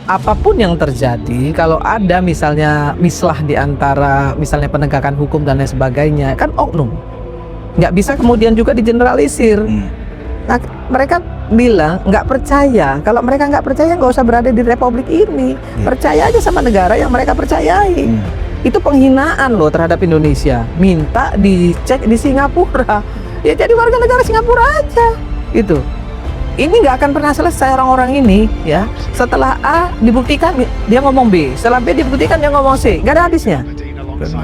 apapun yang terjadi, kalau ada misalnya mislah di antara misalnya penegakan hukum dan lain sebagainya, kan oknum. Nggak bisa kemudian juga digeneralisir. Nah, mereka bilang nggak percaya. Kalau mereka nggak percaya, nggak usah berada di republik ini. Percaya aja sama negara yang mereka percayai. Itu penghinaan loh terhadap Indonesia. Minta dicek di Singapura. Ya jadi warga negara Singapura aja. Itu. Ini nggak akan pernah selesai orang-orang ini, ya. Setelah A dibuktikan dia ngomong B, setelah B dibuktikan dia ngomong C, nggak ada habisnya.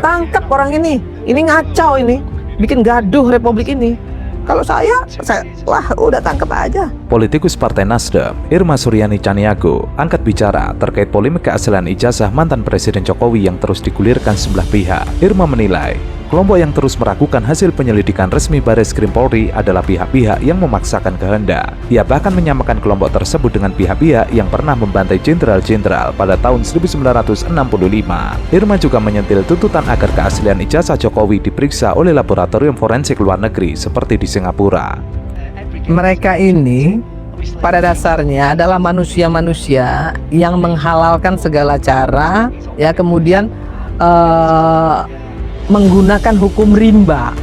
Tangkap orang ini ngacau ini, bikin gaduh republik ini. Kalau saya wah udah tangkap aja. Politikus Partai Nasdem, Irma Suryani Caniago, angkat bicara terkait polemik keaslian ijazah mantan Presiden Jokowi yang terus digulirkan sebelah pihak. Irma menilai, kelompok yang terus meragukan hasil penyelidikan resmi Bareskrim Polri adalah pihak-pihak yang memaksakan kehendak. Ia bahkan menyamakan kelompok tersebut dengan pihak-pihak yang pernah membantai jenderal-jenderal pada tahun 1965. Irma juga menyentil tuntutan agar keaslian ijazah Jokowi diperiksa oleh laboratorium forensik luar negeri seperti di Singapura. Mereka ini pada dasarnya adalah manusia-manusia yang menghalalkan segala cara, ya, kemudian menggunakan hukum rimba,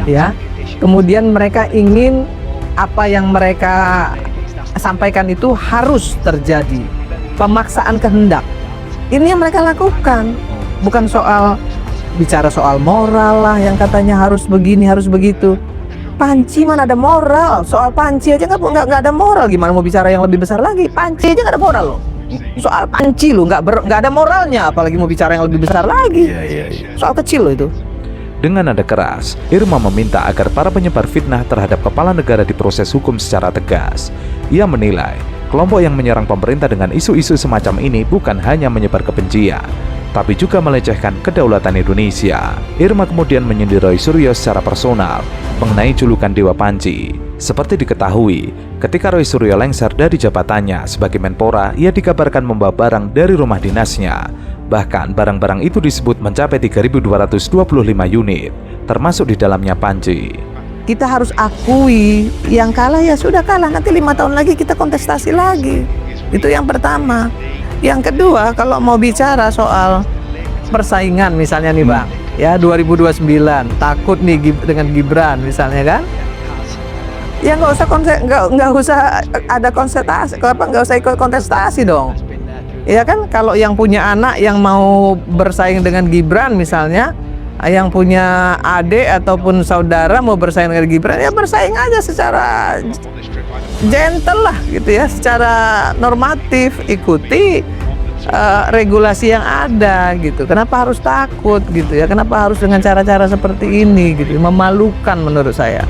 ya. Kemudian mereka ingin apa yang mereka sampaikan itu harus terjadi, pemaksaan kehendak. Ini yang mereka lakukan, bukan soal bicara soal moral lah yang katanya harus begini harus begitu. Panci mana ada moral? Soal panci aja nggak ada moral, gimana mau bicara yang lebih besar lagi? Panci aja nggak ada moral loh. Soal panci lo nggak ada moralnya, apalagi mau bicara yang lebih besar lagi. Soal kecil loh itu. Dengan nada keras, Irma meminta agar para penyebar fitnah terhadap kepala negara diproses hukum secara tegas. Ia menilai, kelompok yang menyerang pemerintah dengan isu-isu semacam ini bukan hanya menyebar kebencian, tapi juga melecehkan kedaulatan Indonesia. Irma kemudian menyindir Roy Suryo secara personal mengenai julukan Dewa Panci. Seperti diketahui, ketika Roy Suryo lengser dari jabatannya sebagai Menpora, ia dikabarkan membawa barang dari rumah dinasnya. Bahkan barang-barang itu disebut mencapai 3.225 unit, termasuk di dalamnya panci. Kita harus akui, yang kalah ya sudah kalah, nanti 5 tahun lagi kita kontestasi lagi. Itu yang pertama. Yang kedua, kalau mau bicara soal persaingan misalnya nih Bang, ya 2029 takut nih dengan Gibran misalnya kan, ya nggak usah ada kontestasi, nggak usah ikut kontestasi dong. Ya kan, kalau yang punya anak yang mau bersaing dengan Gibran misalnya, yang punya adik ataupun saudara mau bersaing dengan Gibran, ya bersaing aja secara gentle lah gitu ya, secara normatif, ikuti regulasi yang ada gitu. Kenapa harus takut gitu ya? Kenapa harus dengan cara-cara seperti ini gitu? Memalukan menurut saya.